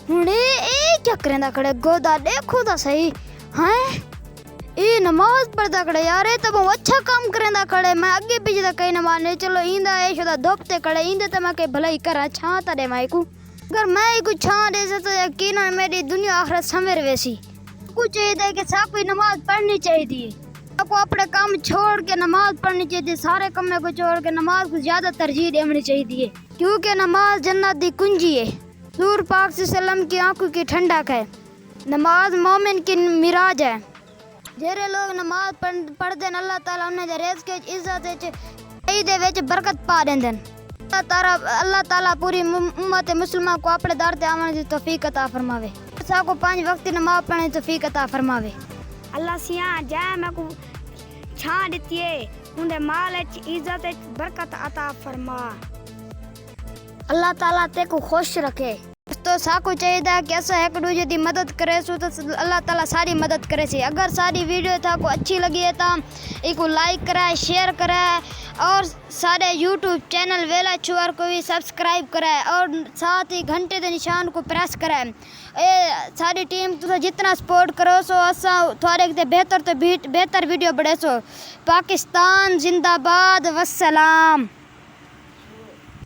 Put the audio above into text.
हुणे ए क्या करेंदा खड़े गोदा देखो ता सही हैं ए नमाज पढ़दा खड़े यार ए तो बहुत अच्छा काम करेंदा खड़े मैं आगे पीछे ता कहीं नमाज नहीं चलो इंदा ए शुदा धोपते खड़े इंदे तो मैं के भलाई करा छां ता दे माई को अगर मैं कुछ छां दे से तो यकीनन मेरी दुनिया आखिरत समेर वैसी कुछ चाहिए कि सब कोई नमाज पढ़नी चाहिए आपको अपने काम छोड़ के नमाज पढ़नी चाहिए सारे काम को छोड़ के नमाज को ज्यादा तरजीह देनी चाहिए क्योंकि नमाज जन्नत दी कुंजी है नूर पाक सल्लम की आंखों की ठंडक है नमाज मोमिन की मिराज है जेरे लोग नमाज पढ़ते हैं अल्लाह ताला उन्हें रेज़ के इज्जत दे विच बरकत पा देंदे अल्लाह ताला पूरी उम्मत मुसलमान को अपने दर ते आवन दी तौफीक अता फरमावे को 5 वक्त नमाज पढ़ने की तौफीक अता फरमावे अल्लाह सिया जै मैं को छां दिती है उनके माल विच इज्जत विच बरकत अता फरमा अल्लाह ताला ते को खुश रखे तो साको चाहिए कि असा एक दूजे की मदद करे सो तो अल्लाह ताला सारी मदद करे सी अगर सारी वीडियो था को अच्छी लगी है तो इसको लाइक कराए शेयर कराए और सारे यूट्यूब चैनल वेला चुआर को भी सब्सक्राइब कराए और साथ ही घंटे के निशान को प्रेस कराए ए सारी टीम तो जितना सपोर्ट करो सो असा थोड़े बेहतर वीडियो बढ़े सो पाकिस्तान जिंदाबाद वस्सलाम।